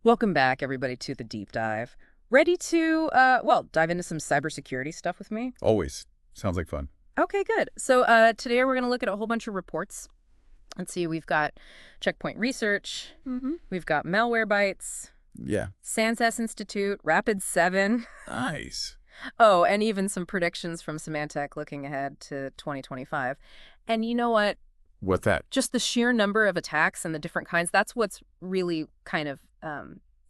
Welcome back, everybody, to the deep dive. Ready to, dive into some cybersecurity stuff with me? Always. Sounds like fun. Okay, good. So today we're going to look at a whole bunch of reports. Let's see, we've got Checkpoint Research, we've got Malwarebytes, Yeah. SANSAS Institute, Rapid7. Nice. Oh, and even some predictions from Symantec looking ahead to 2025. And you know what? What's that? Just the sheer number of attacks and the different kinds, that's what's really kind of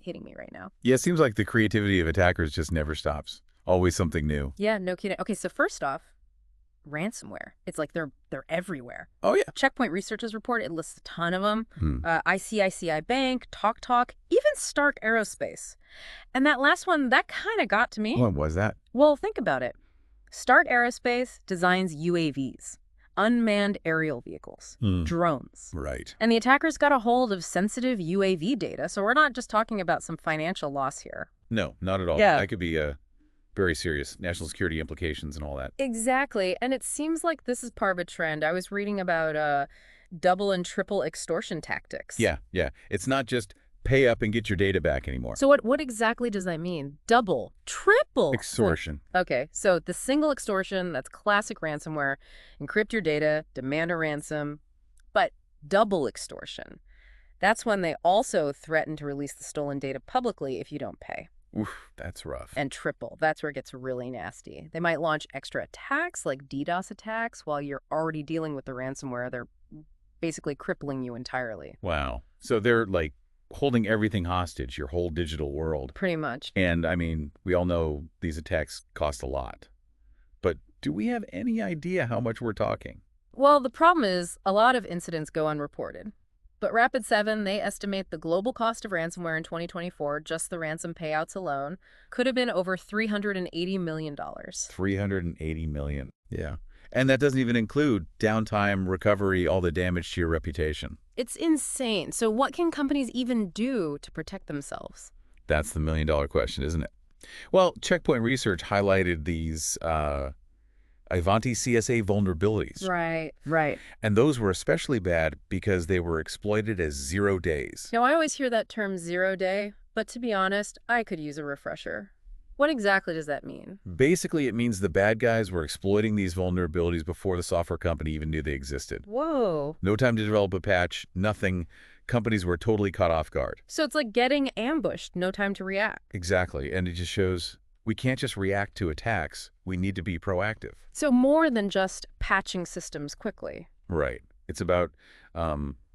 hitting me right now. Yeah, it seems like the creativity of attackers just never stops. Always something new. Yeah, no kidding. Okay, so first off, ransomware. It's like they're everywhere. Oh, yeah. Checkpoint Research's report, it lists a ton of them. Hmm. ICICI Bank, TalkTalk, even Stark Aerospace. And that last one, that kind of got to me. What was that? Well, think about it. Stark Aerospace designs UAVs, unmanned aerial vehicles, drones. Right. And the attackers got a hold of sensitive UAV data, so we're not just talking about some financial loss here. No, not at all. Yeah. That could be very serious national security implications and all that. Exactly, and it seems like this is part of a trend. I was reading about double and triple extortion tactics. Yeah. It's not just pay up and get your data back anymore. So what exactly does that mean? Double, triple? Extortion. Okay, so the single extortion, that's classic ransomware. Encrypt your data, demand a ransom. But double extortion, that's when they also threaten to release the stolen data publicly if you don't pay. Oof, that's rough. And triple, that's where it gets really nasty. They might launch extra attacks like DDoS attacks while you're already dealing with the ransomware. They're basically crippling you entirely. Wow. So they're like holding everything hostage, your whole digital world. Pretty much. And I mean, we all know these attacks cost a lot. But do we have any idea how much we're talking? Well, the problem is a lot of incidents go unreported. But Rapid7, they estimate the global cost of ransomware in 2024, just the ransom payouts alone, could have been over $380 million. 380 million. Yeah. And that doesn't even include downtime, recovery, all the damage to your reputation. It's insane. So what can companies even do to protect themselves? That's the million-dollar question, isn't it? Well, Checkpoint Research highlighted these Ivanti CSA vulnerabilities. Right. And those were especially bad because they were exploited as 0 days. Now, I always hear that term 0 day, but to be honest, I could use a refresher. What exactly does that mean? Basically, it means the bad guys were exploiting these vulnerabilities before the software company even knew they existed. Whoa. No time to develop a patch, nothing. Companies were totally caught off guard. So it's like getting ambushed, no time to react. Exactly. And it just shows we can't just react to attacks. We need to be proactive. So more than just patching systems quickly. Right. It's about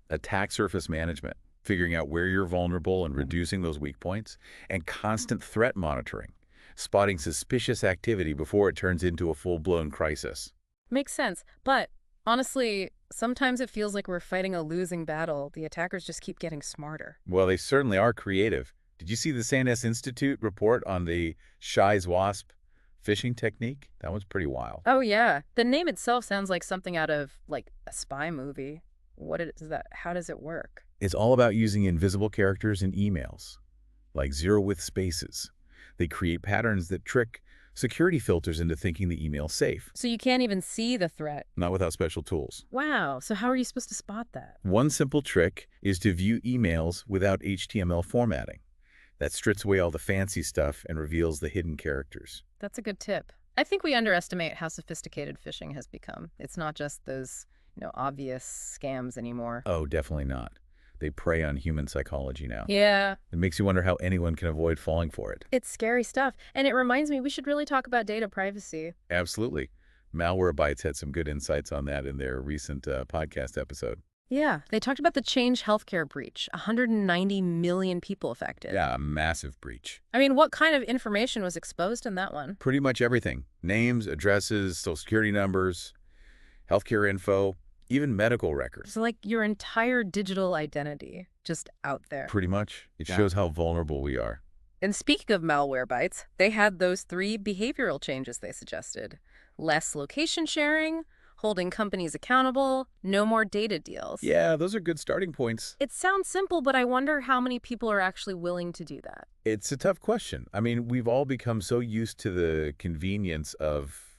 attack surface management, figuring out where you're vulnerable and reducing those weak points, and constant threat monitoring, spotting suspicious activity before it turns into a full-blown crisis. Makes sense. But honestly, sometimes it feels like we're fighting a losing battle. The attackers just keep getting smarter. Well, they certainly are creative. Did you see the SANSAS Institute report on the Shy's Wasp phishing technique? That was pretty wild. Oh, yeah. The name itself sounds like something out of, like, a spy movie. What is that? How does it work? It's all about using invisible characters in emails, like zero with spaces. They create patterns that trick security filters into thinking the email's safe. So you can't even see the threat. Not without special tools. Wow. So how are you supposed to spot that? One simple trick is to view emails without HTML formatting. That strips away all the fancy stuff and reveals the hidden characters. That's a good tip. I think we underestimate how sophisticated phishing has become. It's not just those, obvious scams anymore. Oh, definitely not. They prey on human psychology now. Yeah. It makes you wonder how anyone can avoid falling for it. It's scary stuff. And it reminds me we should really talk about data privacy. Absolutely. Malwarebytes had some good insights on that in their recent podcast episode. Yeah, they talked about the Change Healthcare breach, 190 million people affected. Yeah, a massive breach. I mean, what kind of information was exposed in that one? Pretty much everything. Names, addresses, social security numbers, healthcare info, even medical records. So like your entire digital identity just out there. Pretty much. It shows how vulnerable we are. And speaking of Malwarebytes, they had those 3 behavioral changes they suggested. Less location sharing, holding companies accountable, no more data deals. Yeah, those are good starting points. It sounds simple, but I wonder how many people are actually willing to do that. It's a tough question. I mean, we've all become so used to the convenience of,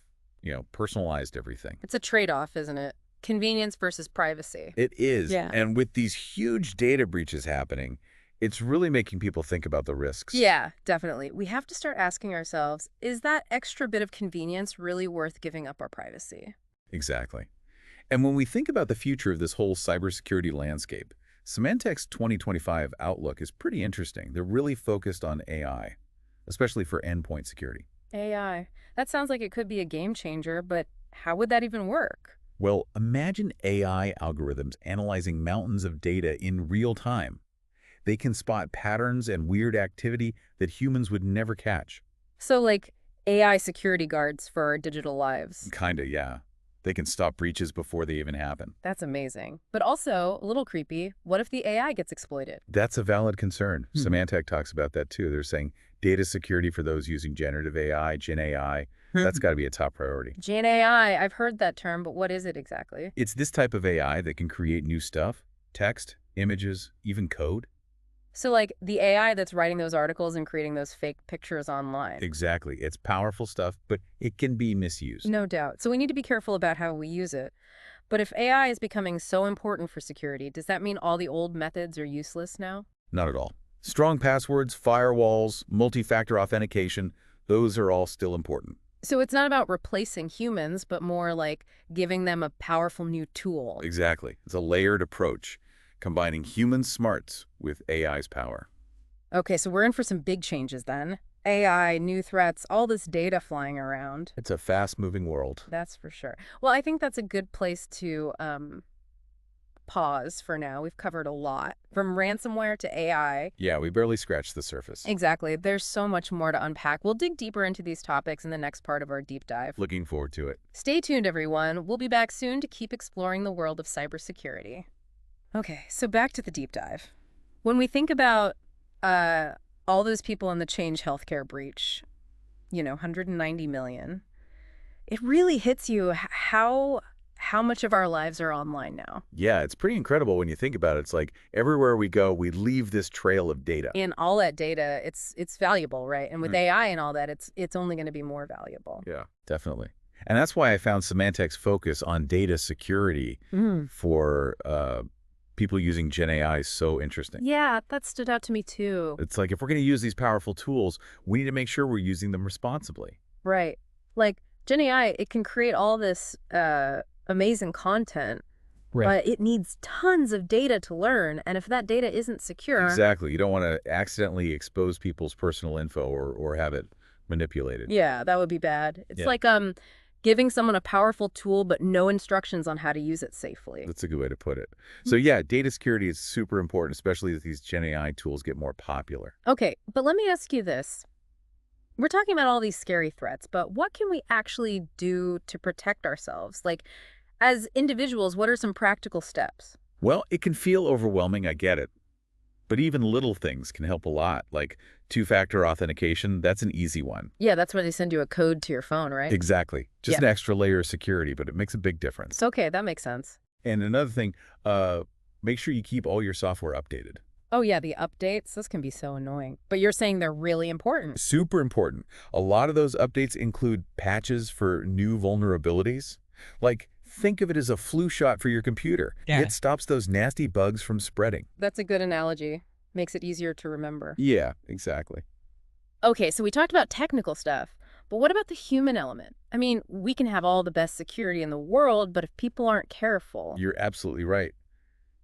personalized everything. It's a trade-off, isn't it? Convenience versus privacy. It is. Yeah. And with these huge data breaches happening, It's really making people think about the risks. Yeah, definitely. We have to start asking ourselves, is that extra bit of convenience really worth giving up our privacy? Exactly. And when we think about the future of this whole cybersecurity landscape, Symantec's 2025 outlook is pretty interesting. They're really focused on AI, especially for endpoint security. AI. That sounds like it could be a game changer, but how would that even work? Well, imagine AI algorithms analyzing mountains of data in real time. They can spot patterns and weird activity that humans would never catch. So, like AI security guards for our digital lives. Kinda, yeah. They can stop breaches before they even happen. That's amazing. But also, a little creepy, what if the AI gets exploited? That's a valid concern. Mhm. Symantec talks about that too. They're saying data security for those using generative AI, Gen AI, that's got to be a top priority. Gen AI, I've heard that term, but what is it exactly? It's this type of AI that can create new stuff, text, images, even code. So, like the AI that's writing those articles and creating those fake pictures online. Exactly. It's powerful stuff, but it can be misused. No doubt. So, we need to be careful about how we use it. But if AI is becoming so important for security, does that mean all the old methods are useless now? Not at all. Strong passwords, firewalls, multi-factor authentication, those are all still important. So, it's not about replacing humans, but more like giving them a powerful new tool. Exactly. It's a layered approach, combining human smarts with AI's power. Okay, so we're in for some big changes then. AI, new threats, all this data flying around. It's a fast-moving world. That's for sure. Well, I think that's a good place to pause for now. We've covered a lot, from ransomware to AI. Yeah, we barely scratched the surface. Exactly. There's so much more to unpack. We'll dig deeper into these topics in the next part of our deep dive. Looking forward to it. Stay tuned, everyone. We'll be back soon to keep exploring the world of cybersecurity. Okay, so back to the deep dive. When we think about all those people in the Change Healthcare breach, 190 million, it really hits you how much of our lives are online now. Yeah, it's pretty incredible when you think about it. It's like everywhere we go, we leave this trail of data. And all that data, it's valuable, right? And with Mm. AI and all that, it's only going to be more valuable. Yeah, definitely. And that's why I found Symantec's focus on data security Mm. for people using Gen AI so interesting. Yeah, that stood out to me too. It's like if we're going to use these powerful tools, we need to make sure we're using them responsibly. Right. Like Gen AI, it can create all this amazing content, Right. but it needs tons of data to learn. And if that data isn't secure, Exactly. You don't want to accidentally expose people's personal info or have it manipulated. yeah, that would be bad. It's Yeah. like giving someone a powerful tool but no instructions on how to use it safely. That's a good way to put it. So yeah, data security is super important, especially as these Gen AI tools get more popular. Okay, but let me ask you this. We're talking about all these scary threats, but what can we actually do to protect ourselves? Like, as individuals, what are some practical steps? Well, it can feel overwhelming, I get it. But even little things can help a lot, like two-factor authentication, that's an easy one. Yeah, that's where they send you a code to your phone, right? Exactly. Just Yeah. an extra layer of security, but it makes a big difference. It's okay, that makes sense. And another thing, make sure you keep all your software updated. Oh yeah, the updates, those can be so annoying. But you're saying they're really important. Super important. A lot of those updates include patches for new vulnerabilities. Like, think of it as a flu shot for your computer. Yeah. It stops those nasty bugs from spreading. That's a good analogy. Makes it easier to remember. Yeah, exactly. Okay, so we talked about technical stuff, but what about the human element? I mean, we can have all the best security in the world, but if people aren't careful. You're absolutely right.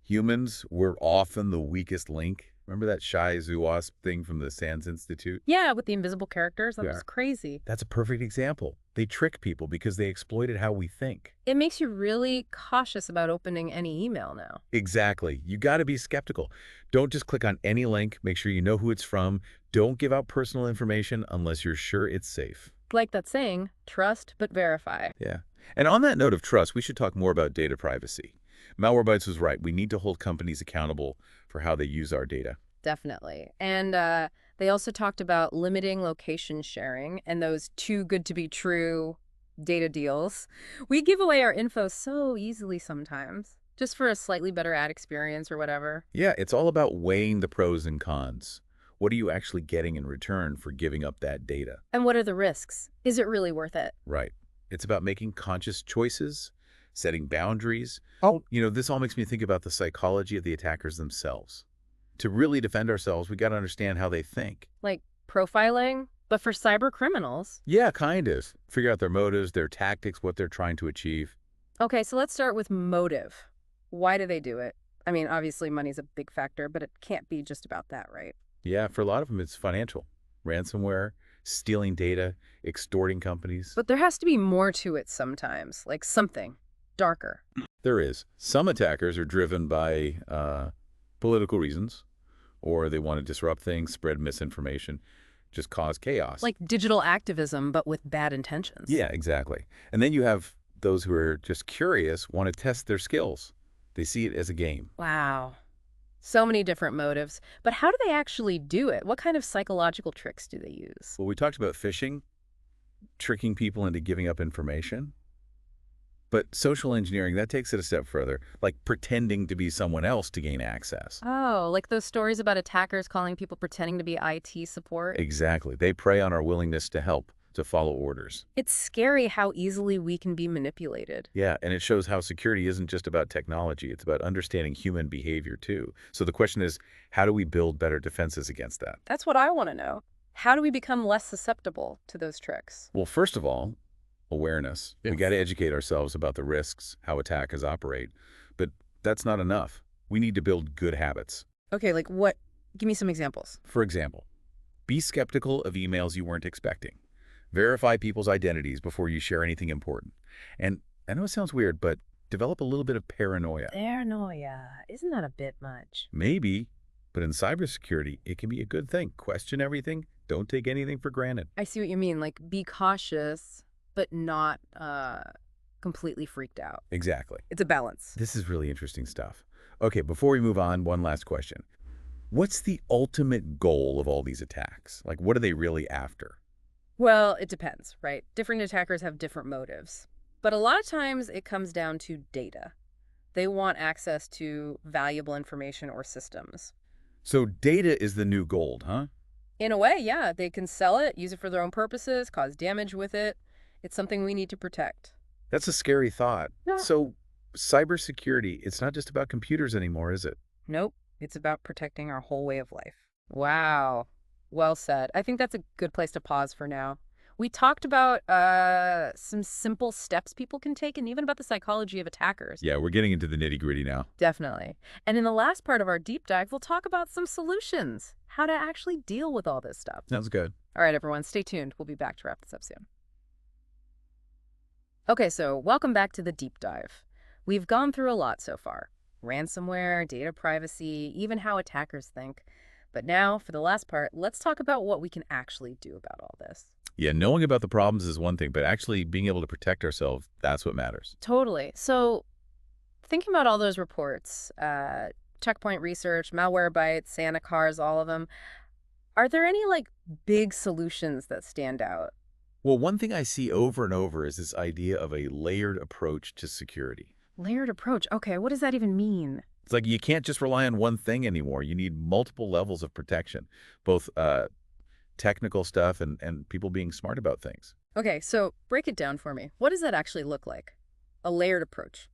Humans were often the weakest link. Remember that Shai Zuwas thing from the SANS Institute? Yeah, with the invisible characters, that Yeah. was crazy. That's a perfect example. They trick people because they exploited how we think. It makes you really cautious about opening any email now. Exactly. You got to be skeptical. Don't just click on any link. Make sure you know who it's from. Don't give out personal information unless you're sure it's safe. Like that saying, trust but verify. Yeah. And on that note of trust, we should talk more about data privacy. Malwarebytes was right. We need to hold companies accountable for how they use our data. Definitely. And they also talked about limiting location sharing and those too good to be true data deals. We give away our info so easily sometimes, just for a slightly better ad experience or whatever. Yeah, it's all about weighing the pros and cons. What are you actually getting in return for giving up that data? And what are the risks? Is it really worth it? Right. It's about making conscious choices, setting boundaries. Oh. This all makes me think about the psychology of the attackers themselves. To really defend ourselves, we got to understand how they think. Like profiling, but for cyber criminals. Yeah, kind of. Figure out their motives, their tactics, what they're trying to achieve. Okay, so let's start with motive. Why do they do it? I mean, obviously money's a big factor, but it can't be just about that, right? Yeah, for a lot of them, it's financial. Ransomware, stealing data, extorting companies. But there has to be more to it sometimes, like something darker. There is. Some attackers are driven by political reasons, or they want to disrupt things, spread misinformation, just cause chaos. Like digital activism, but with bad intentions. Yeah, exactly. And then you have those who are just curious, want to test their skills. They see it as a game. Wow. So many different motives. But how do they actually do it? What kind of psychological tricks do they use? Well, we talked about phishing, tricking people into giving up information. But social engineering, that takes it a step further, like pretending to be someone else to gain access. Oh, like those stories about attackers calling people pretending to be IT support? Exactly. They prey on our willingness to help, to follow orders. It's scary how easily we can be manipulated. Yeah, and it shows how security isn't just about technology. It's about understanding human behavior, too. So the question is, how do we build better defenses against that? That's what I want to know. How do we become less susceptible to those tricks? Well, first of all, awareness. We Yes. got to educate ourselves about the risks, how attackers operate. But that's not enough. We need to build good habits. Okay, like what? Give me some examples. For example, be skeptical of emails you weren't expecting. Verify people's identities before you share anything important. And I know it sounds weird, but develop a little bit of paranoia. Paranoia. Isn't that a bit much? Maybe, but in cybersecurity, it can be a good thing. Question everything. Don't take anything for granted. I see what you mean. Like be cautious, but not completely freaked out. Exactly. It's a balance. This is really interesting stuff. Okay, before we move on, one last question. What's the ultimate goal of all these attacks? Like, what are they really after? Well, it depends, right? Different attackers have different motives. But a lot of times it comes down to data. They want access to valuable information or systems. So data is the new gold, huh? In a way, yeah, they can sell it, use it for their own purposes, cause damage with it. It's something we need to protect. That's a scary thought. Yeah. So cybersecurity, it's not just about computers anymore, is it? Nope, it's about protecting our whole way of life. Wow. Well said. I think that's a good place to pause for now. We talked about some simple steps people can take and even about the psychology of attackers. Yeah, we're getting into the nitty-gritty now. Definitely. And in the last part of our deep dive, we'll talk about some solutions, how to actually deal with all this stuff. Sounds good. All right, everyone, stay tuned. We'll be back to wrap this up soon. Okay, so welcome back to the deep dive. We've gone through a lot so far. Ransomware, data privacy, even how attackers think. But now, for the last part, let's talk about what we can actually do about all this. Yeah, knowing about the problems is one thing, but actually being able to protect ourselves, that's what matters. Totally. So, thinking about all those reports, Checkpoint Research, Malwarebytes, Santa Cars, all of them, are there any, like, big solutions that stand out? Well, one thing I see over and over is this idea of a layered approach to security. Layered approach. Okay, what does that even mean? It's like you can't just rely on one thing anymore. You need multiple levels of protection, both technical stuff and people being smart about things. Okay, so break it down for me. What does that actually look like? A layered approach.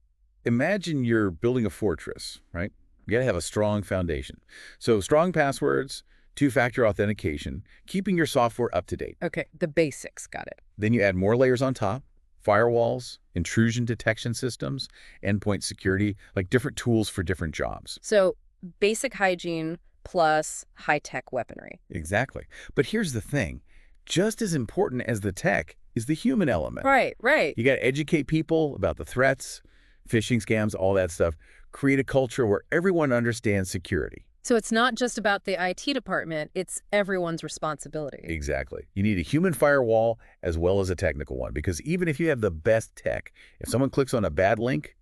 Imagine you're building a fortress, right? You got to have a strong foundation. So strong passwords, two-factor authentication, keeping your software up to date. Okay, the basics, got it. Then you add more layers on top, firewalls, intrusion detection systems, endpoint security, like different tools for different jobs. So basic hygiene plus high-tech weaponry. Exactly. But here's the thing. Just as important as the tech is the human element. Right, right. You got to educate people about the threats, phishing scams, all that stuff. Create a culture where everyone understands security. So it's not just about the IT department, it's everyone's responsibility. Exactly. You need a human firewall as well as a technical one, because even if you have the best tech, if someone clicks on a bad link,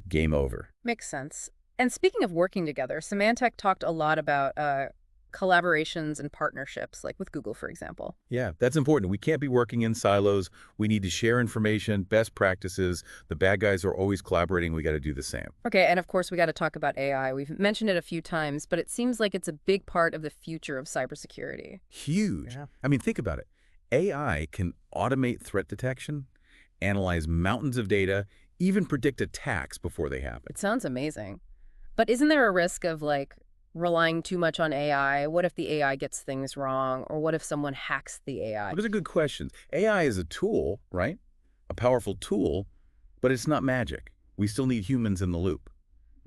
game over. Makes sense. And speaking of working together, Symantec talked a lot about collaborations and partnerships, like with Google, for example. Yeah, that's important. We can't be working in silos. We need to share information, best practices. The bad guys are always collaborating. We got to do the same. Okay, and of course, we got to talk about AI. We've mentioned it a few times, but it seems like it's a big part of the future of cybersecurity. Huge. Yeah. I mean, think about it. AI can automate threat detection, analyze mountains of data, even predict attacks before they happen. It sounds amazing. But isn't there a risk of, like, relying too much on AI? What if the AI gets things wrong? Or what if someone hacks the AI? Those are good questions. AI is a tool, right? A powerful tool, but it's not magic. We still need humans in the loop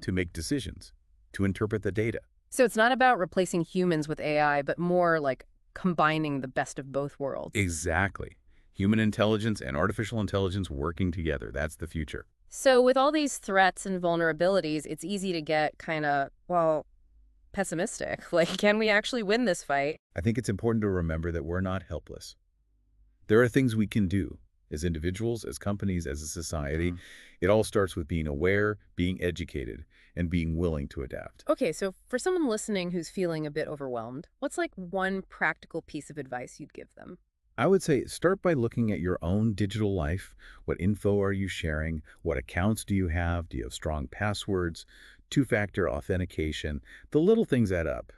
to make decisions, to interpret the data. So it's not about replacing humans with AI, but more like combining the best of both worlds. Exactly. Human intelligence and artificial intelligence working together. That's the future. So with all these threats and vulnerabilities, it's easy to get kind of, well, pessimistic. Like, can we actually win this fight? I think it's important to remember that we're not helpless. There are things we can do as individuals, as companies, as a society. It all starts with being aware, being educated, and being willing to adapt. Okay, so for someone listening who's feeling a bit overwhelmed, what's like one practical piece of advice you'd give them? I would say start by looking at your own digital life. What info are you sharing? What accounts do you have? Do you have strong passwords? Two-factor authentication? The little things add up.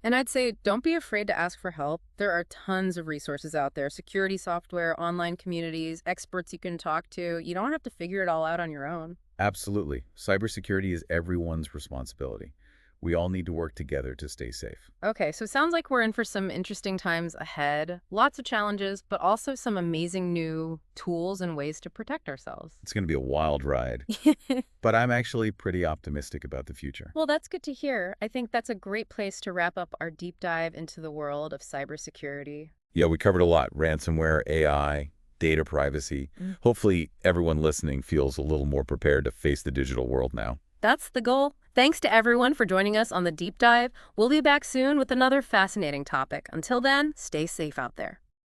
And I'd say don't be afraid to ask for help. There are tons of resources out there, security software, online communities, experts you can talk to. You don't have to figure it all out on your own. Absolutely. Cybersecurity is everyone's responsibility. We all need to work together to stay safe. Okay, so it sounds like we're in for some interesting times ahead. Lots of challenges, but also some amazing new tools and ways to protect ourselves. It's going to be a wild ride, but I'm actually pretty optimistic about the future. Well, that's good to hear. I think that's a great place to wrap up our deep dive into the world of cybersecurity. Yeah, we covered a lot. Ransomware, AI, data privacy. Hopefully everyone listening feels a little more prepared to face the digital world now. That's the goal. Thanks to everyone for joining us on the deep dive. We'll be back soon with another fascinating topic. Until then, stay safe out there.